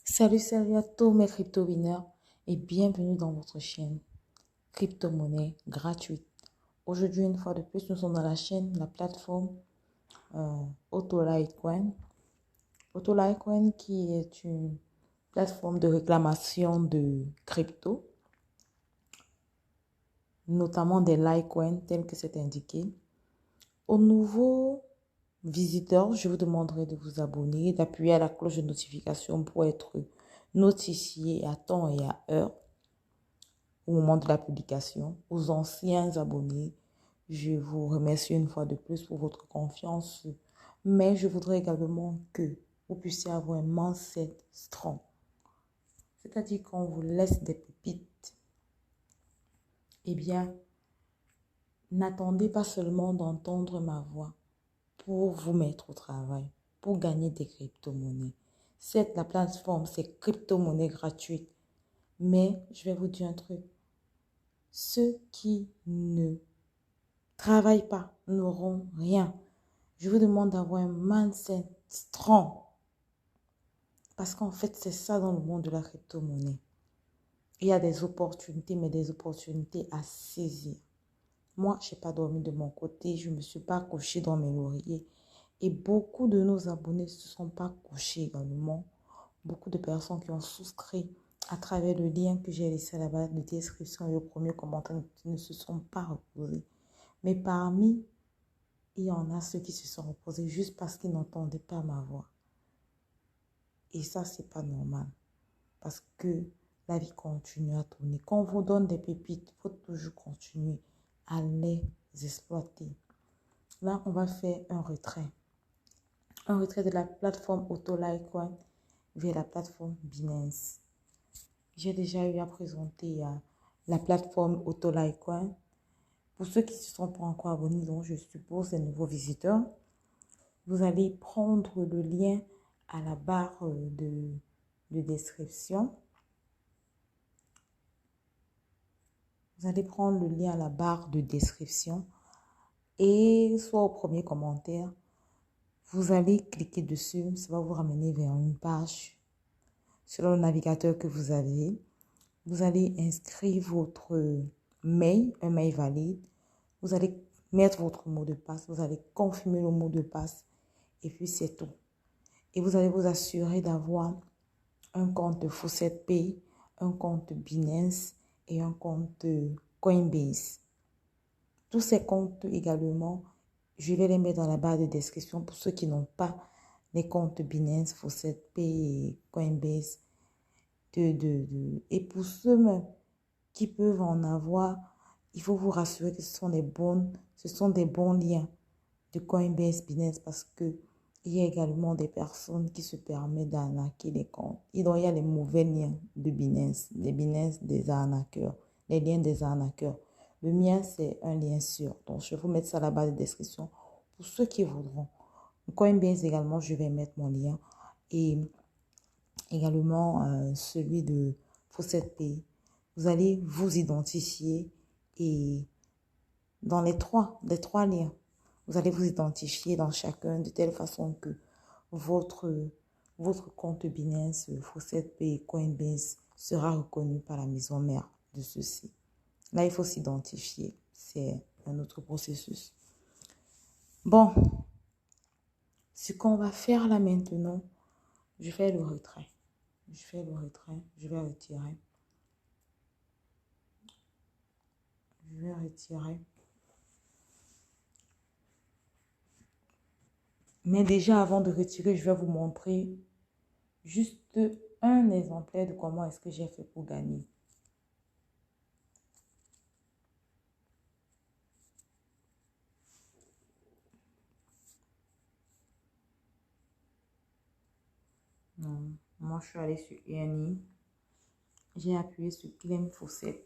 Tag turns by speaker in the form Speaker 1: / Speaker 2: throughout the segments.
Speaker 1: Salut à tous mes crypto-winners et bienvenue dans votre chaîne crypto-monnaie gratuite. Aujourd'hui, une fois de plus, nous sommes dans la chaîne, la plateforme Auto-Litecoin. Auto-Litecoin qui est une plateforme de réclamation de crypto, notamment des Litecoins tels que c'est indiqué. Aux nouveaux visiteurs, je vous demanderai de vous abonner, d'appuyer à la cloche de notification pour être notifié à temps et à heure au moment de la publication. Aux anciens abonnés, je vous remercie une fois de plus pour votre confiance, mais je voudrais également que vous puissiez avoir un mindset strong. C'est-à-dire qu'on vous laisse des pépites. Eh bien, n'attendez pas seulement d'entendre ma voix pour vous mettre au travail, pour gagner des crypto-monnaies. La plateforme, c'est crypto-monnaie gratuite. Mais je vais vous dire un truc. Ceux qui ne travaillent pas n'auront rien. Je vous demande d'avoir un mindset strong. Parce qu'en fait, c'est ça dans le monde de la crypto-monnaie. Il y a des opportunités, mais des opportunités à saisir. Moi, je n'ai pas dormi de mon côté. Je ne me suis pas couchée dans mes lauriers. Et beaucoup de nos abonnés ne se sont pas couchés également. Beaucoup de personnes qui ont souscrit à travers le lien que j'ai laissé à la barre de description et au premier commentaire ne se sont pas reposés. Mais parmi, il y en a ceux qui se sont reposés juste parce qu'ils n'entendaient pas ma voix. Et ça, c'est pas normal. Parce que la vie continue à tourner. Quand on vous donne des pépites, il faut toujours continuer à les exploiter. Là, on va faire un retrait. Un retrait de la plateforme Auto-Litecoin vers la plateforme Binance. J'ai déjà eu à présenter la plateforme Auto-Litecoin. Pour ceux qui ne se sont pas encore abonnés, donc je suppose les nouveaux visiteurs, vous allez prendre le lien à la barre de description. Vous allez prendre le lien à la barre de description et soit au premier commentaire, vous allez cliquer dessus. Ça va vous ramener vers une page sur le navigateur que vous avez. Vous allez inscrire votre mail, un mail valide. Vous allez mettre votre mot de passe. Vous allez confirmer le mot de passe et puis c'est tout. Et vous allez vous assurer d'avoir un compte FaucetPay, un compte Binance et un compte Coinbase. Tous ces comptes également, je vais les mettre dans la barre de description pour ceux qui n'ont pas les comptes Binance, FaucetPay et Coinbase. Et pour ceux même qui peuvent en avoir, il faut vous rassurer que ce sont des bons liens de Coinbase, Binance parce que il y a également des personnes qui se permettent d'arnaquer les comptes. Il y a les mauvais liens de Binance, les Binance des arnaqueurs, les liens des arnaqueurs. Le mien, c'est un lien sûr. Donc, je vais vous mettre ça à la barre de description pour ceux qui voudront. Coinbase également, je vais mettre mon lien. Et également celui de FaucetPay. Vous allez vous identifier et dans les trois liens, vous allez vous identifier dans chacun de telle façon que votre compte Binance, FaucetPay et Coinbase sera reconnu par la maison mère de ceci. Là, il faut s'identifier. C'est un autre processus. Bon, ce qu'on va faire là maintenant, je fais le retrait. Je vais retirer. Mais déjà, avant de retirer, je vais vous montrer juste un exemplaire de comment est-ce que j'ai fait pour gagner. Moi, je suis allée sur Earning. J'ai appuyé sur Claim Faucet.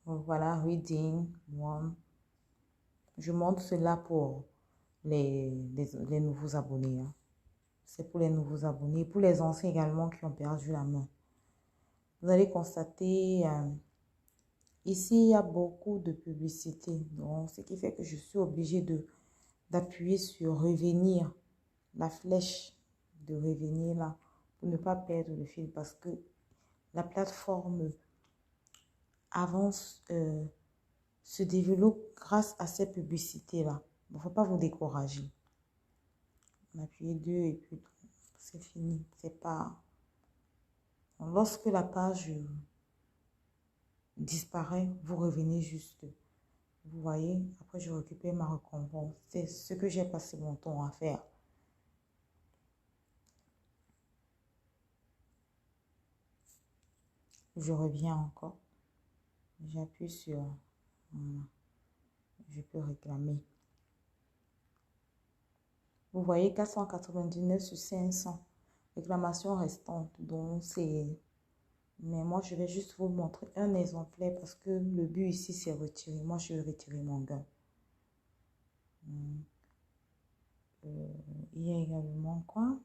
Speaker 1: Voilà, Reading One. Je montre cela pour les nouveaux abonnés, hein. C'est pour les nouveaux abonnés, pour les anciens également qui ont perdu la main. Vous allez constater, ici, il y a beaucoup de publicité. Donc, ce qui fait que je suis obligée d'appuyer sur revenir, la flèche de revenir là, pour ne pas perdre le fil parce que la plateforme avance, se développe grâce à ces publicités-là. Il ne faut pas vous décourager. On appuie 2 et puis c'est fini. C'est pas... Lorsque la page disparaît, vous revenez juste. Vous voyez, après je récupère ma récompense. C'est ce que j'ai passé mon temps à faire. Je reviens encore. J'appuie sur... Voilà. Je peux réclamer. Vous voyez 499 sur 500. Réclamation restante. Donc c'est... Mais moi, je vais juste vous montrer un exemplaire parce que le but ici, c'est retirer. Moi, je vais retirer mon gain. Il y a également quoi?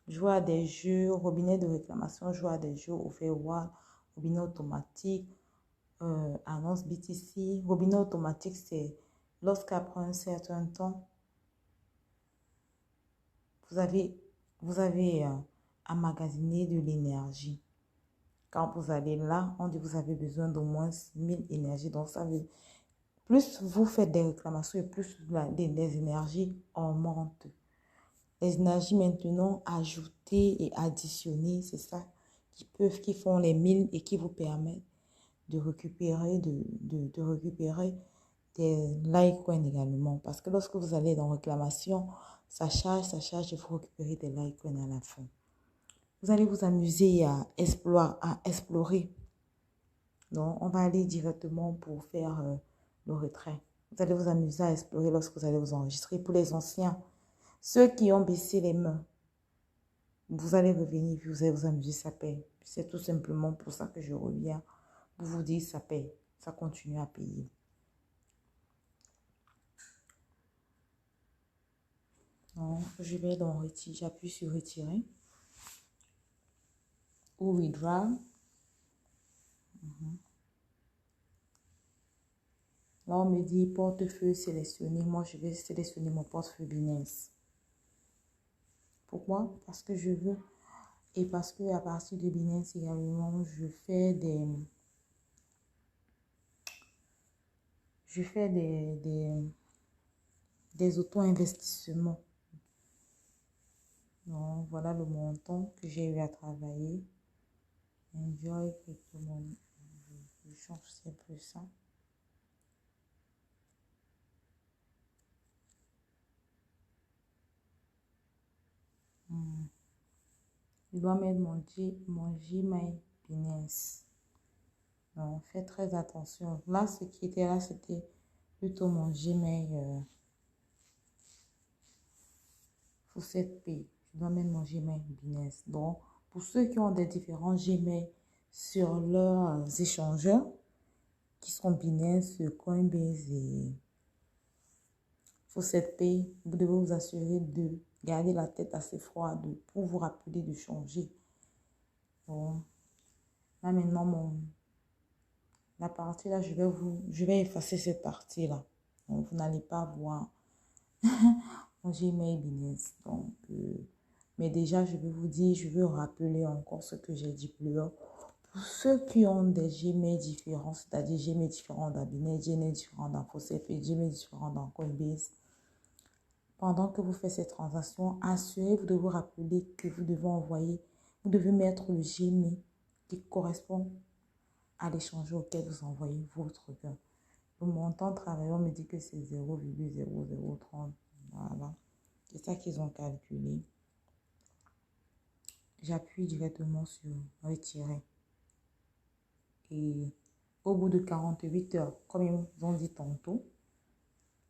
Speaker 1: Jouer à des jeux, robinet de réclamation, jouer à des jeux, Overwatch, robinet automatique, annonce BTC. Robinet automatique, c'est lorsqu'après un certain temps, vous avez emmagasiné de l'énergie. Quand vous allez là, on dit que vous avez besoin d'au moins 1000 énergies. Donc, ça veut plus vous faites des réclamations et plus les énergies augmentent. Les énergies maintenant ajoutées et additionnées, c'est ça qui font les 1000 et qui vous permettent de récupérer, de récupérer des Litecoin également. Parce que lorsque vous allez dans réclamation, ça charge et vous récupérez des Litecoin à la fin. Vous allez vous amuser à explorer. Donc, on va aller directement pour faire le retrait. Vous allez vous amuser à explorer lorsque vous allez vous enregistrer. Pour les anciens, ceux qui ont baissé les mains, vous allez revenir, vous allez vous amuser, ça paye. C'est tout simplement pour ça que je reviens. Pour vous dire, ça paye. Ça continue à payer. Donc, je vais dans retirer. J'appuie sur retirer. Ou withdraw. Là, on me dit portefeuille sélectionné. Moi, je vais sélectionner mon portefeuille Binance. Pourquoi? Parce que je veux. Et parce que à partir de Binance également, je fais des auto-investissements. Donc, voilà le montant que j'ai eu à travailler. Enjoy crypto money. Je change un peu ça. Je dois mettre mon Gmail Binance. Donc, faites très attention. Là, ce qui était là, c'était plutôt mon Gmail Fawcett Pay. Je dois mettre mon Gmail Binance. Donc, pour ceux qui ont des différents Gmail sur leurs échangeurs, qui sont Binance, Coinbase et Fawcett Pay, vous devez vous assurer de garder la tête assez froide pour vous rappeler de changer. Bon, là maintenant, la partie là, je vais effacer cette partie là. Donc, vous n'allez pas voir mon Gmail Binance. Donc, mais déjà, je vais vous dire, je veux rappeler encore ce que j'ai dit plus haut. Pour ceux qui ont des Gmail différents, c'est-à-dire Gmail différents dans Binance, Gmail différents dans Fawcett Pay, Gmail différents dans Coinbase, pendant que vous faites ces transactions, assurez-vous de vous rappeler que vous devez envoyer, vous devez mettre le Gmail qui correspond à l'échangeur auquel vous envoyez votre gain. Le montant travaillé, on me dit que c'est 0,0030. Voilà. C'est ça qu'ils ont calculé. J'appuie directement sur retirer. Et au bout de 48 heures, comme ils ont dit tantôt,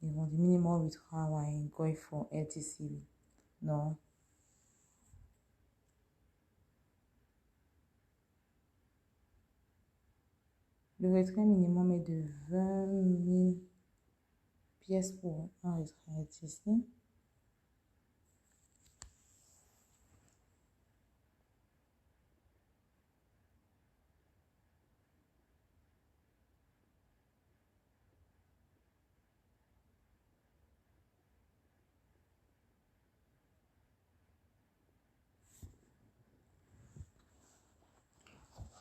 Speaker 1: ils vont dire minimum withdrawal going for LTC. Non. Le retrait minimum est de 20 000 pièces pour enregistrer ici.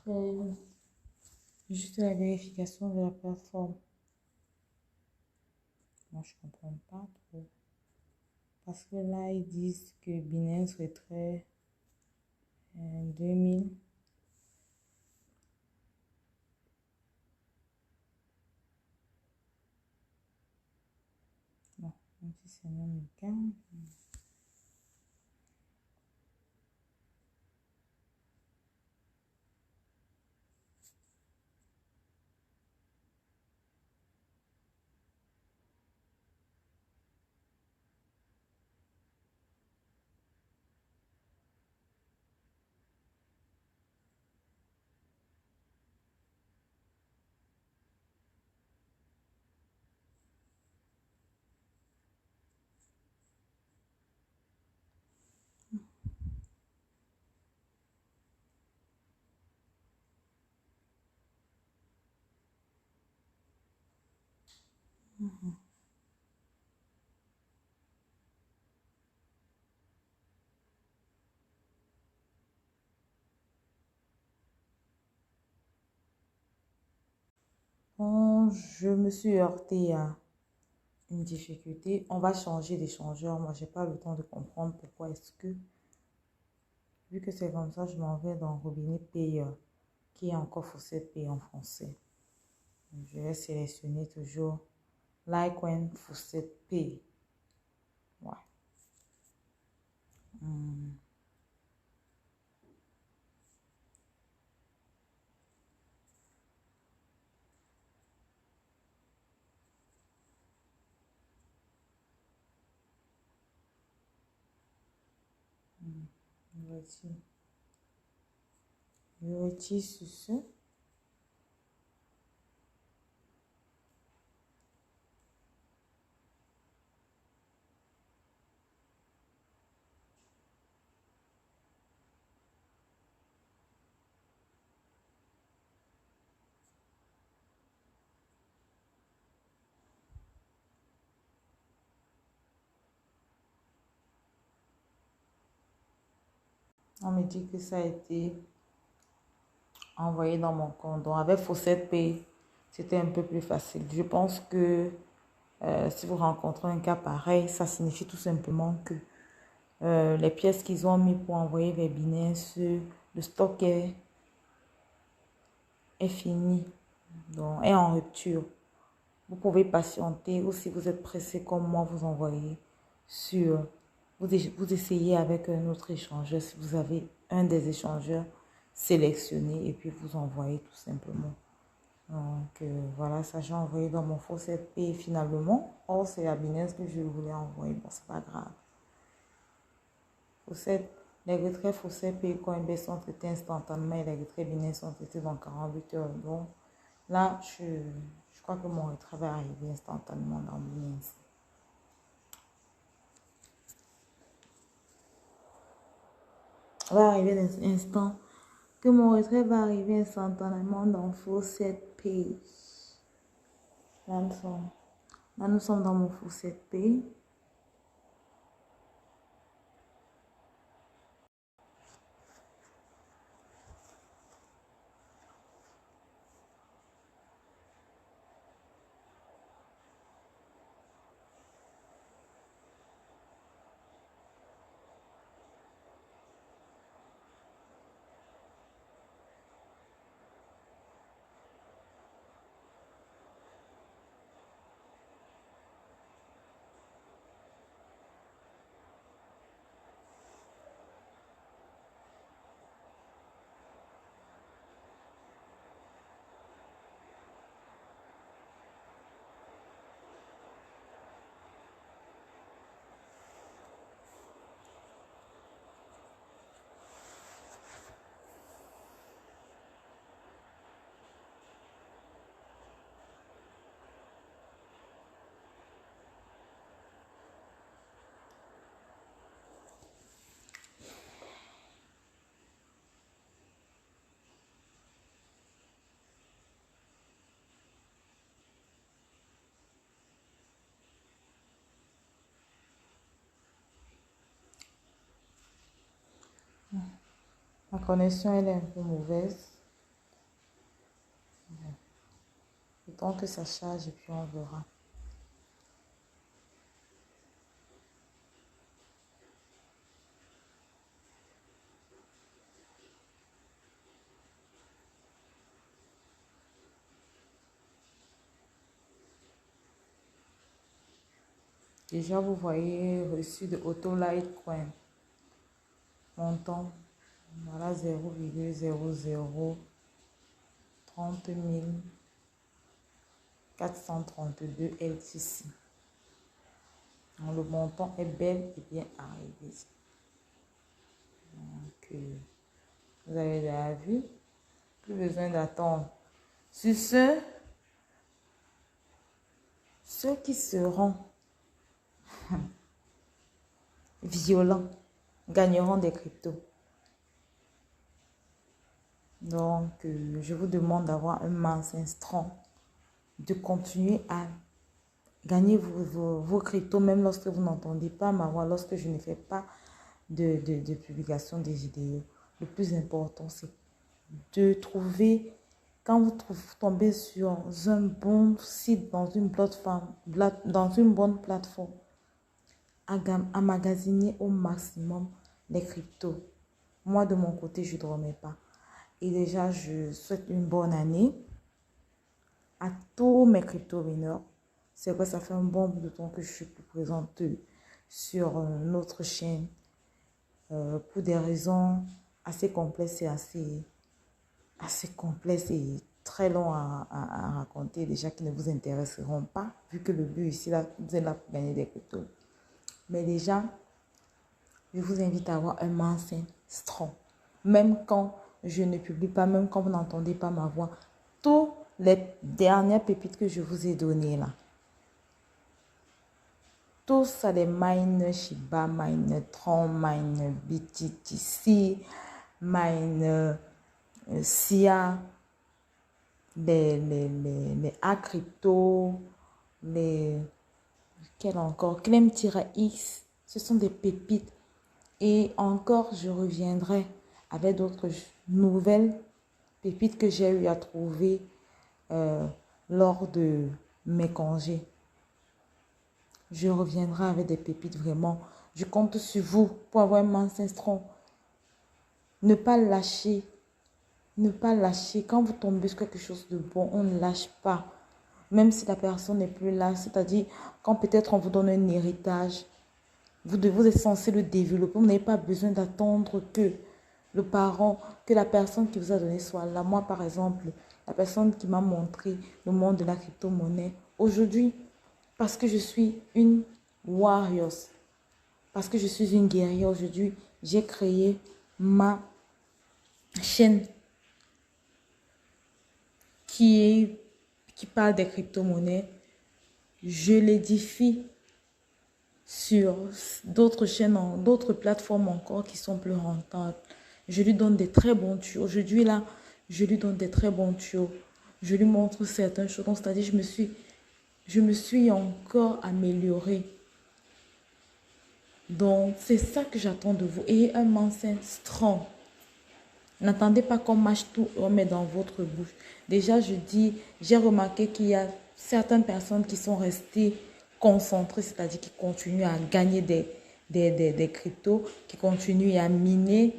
Speaker 1: Euh, Juste la vérification de la plateforme. Moi, je comprends pas trop. Parce que là, ils disent que Binance souhaiterait 2000. Non, même si c'est même le cas. Bon, je me suis heurtée à une difficulté. On va changer d'échangeur. Moi, j'ai pas le temps de comprendre pourquoi est-ce que, vu que c'est comme ça, je m'en vais dans robinet payeur, qui est encore Fawcett Pay en français. Je vais sélectionner toujours Litecoin Fawcett Pay. Ouais. Hmm. Voici. Je retire sur ce. On me dit que ça a été envoyé dans mon compte. Donc, avec Fawcett Pay, c'était un peu plus facile. Je pense que si vous rencontrez un cas pareil, ça signifie tout simplement que les pièces qu'ils ont mis pour envoyer vers Binance, le stock est fini, donc est en rupture. Vous pouvez patienter ou si vous êtes pressé comme moi, vous envoyez sur... Vous essayez avec un autre échangeur si vous avez un des échangeurs sélectionnés et puis vous envoyez tout simplement. Donc voilà, ça j'ai envoyé dans mon Fawcett Pay finalement. Or, c'est la Binance que je voulais envoyer. Bon, c'est pas grave. Les retraits Fawcett Pay Coinbase sont traités instantanément et les retraits Binance sont traités dans 48 heures. Donc là, je crois que mon retrait va arriver instantanément dans Binance. Va arriver dans un instant. Que mon retrait va arriver instantanément dans Fawcett Pay. Là, nous sommes dans mon Fawcett Pay. Ma connexion, elle est un peu mauvaise. Le temps que ça charge et puis on verra. Déjà, vous voyez reçu de Auto Litecoin. Montant, voilà 0,0030 432 LTC. Donc, le montant est bel et bien arrivé. Donc, vous avez déjà vu. Plus besoin d'attendre. Sur ce, ceux qui seront violents gagneront des cryptos. Donc, je vous demande d'avoir un mindset strong, de continuer à gagner vos cryptos, même lorsque vous n'entendez pas ma voix, lorsque je ne fais pas de publication des vidéos. Le plus important, c'est de trouver, quand vous tombez sur un bon site, dans une bonne plateforme, à magasiner au maximum les cryptos. Moi, de mon côté, je ne dormais pas. Et déjà, je souhaite une bonne année à tous mes crypto-winners. C'est vrai, ça fait un bon bout de temps que je suis plus présente sur notre chaîne pour des raisons assez complexes et assez complexes et très longs à raconter, déjà qui ne vous intéresseront pas, vu que le but ici, là, vous êtes là pour gagner des cryptos. Mais déjà, je vous invite à avoir un mindset strong. Même quand je ne publie pas, même quand vous n'entendez pas ma voix, toutes les dernières pépites que je vous ai données là, tout ça, les mine Shiba, mine Tron, mine BTTC, mine SIA, les A-Crypto, quel encore, Clem-X, ce sont des pépites. Et encore, je reviendrai avec d'autres nouvelles pépites que j'ai eu à trouver lors de mes congés. Je reviendrai avec des pépites vraiment. Je compte sur vous pour avoir un mindset strong. Ne pas lâcher. Ne pas lâcher. Quand vous tombez sur quelque chose de bon, on ne lâche pas. Même si la personne n'est plus là. C'est-à-dire, quand peut-être on vous donne un héritage, vous êtes censé le développer. Vous n'avez pas besoin d'attendre que le parent, que la personne qui vous a donné soit là. Moi, par exemple, la personne qui m'a montré le monde de la crypto-monnaie, aujourd'hui, parce que je suis une warrior, parce que je suis une guerrière aujourd'hui, j'ai créé ma chaîne qui parle des crypto-monnaies. Je l'édifie sur d'autres chaînes, d'autres plateformes encore qui sont plus rentables. Je lui donne des très bons tuyaux. Aujourd'hui, là, je lui donne des très bons tuyaux. Je lui montre certaines choses. C'est-à-dire, je me suis encore améliorée. Donc, c'est ça que j'attends de vous. Ayez un mindset strong. N'attendez pas qu'on mâche tout et on met dans votre bouche. Déjà, j'ai remarqué qu'il y a certaines personnes qui sont restées concentrées, c'est-à-dire qui continuent à gagner des cryptos, qui continuent à miner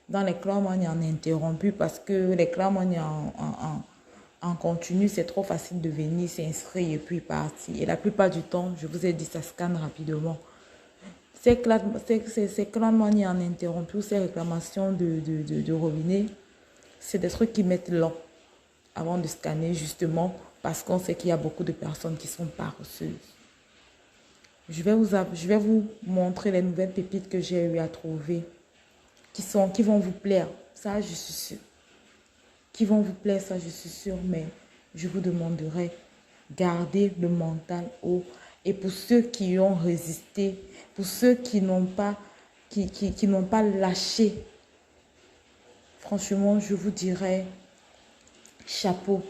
Speaker 1: dans les clan money en interrompu parce que les clan money en continu, c'est trop facile de venir s'inscrire et puis partir. Et la plupart du temps, je vous ai dit, ça scanne rapidement. Ces clan money en interrompu, ces réclamations de robinet, c'est des trucs qui mettent long avant de scanner justement parce qu'on sait qu'il y a beaucoup de personnes qui sont paresseuses. Je vais vous montrer les nouvelles pépites que j'ai eu à trouver qui vont vous plaire. Ça, je suis sûre. Qui vont vous plaire, ça, je suis sûre. Mais je vous demanderai, gardez le mental haut. Et pour ceux qui ont résisté, pour ceux qui n'ont pas lâché, franchement, je vous dirais, chapeau.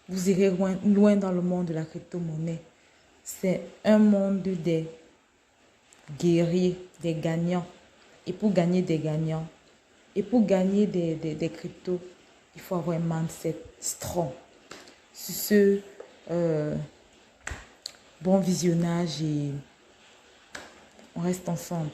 Speaker 1: Vous irez loin dans le monde de la crypto-monnaie. C'est un monde des guerriers, des gagnants. Et pour gagner des gagnants, Et pour gagner des cryptos, il faut avoir un mindset strong. Sur ce, bon visionnage et on reste ensemble.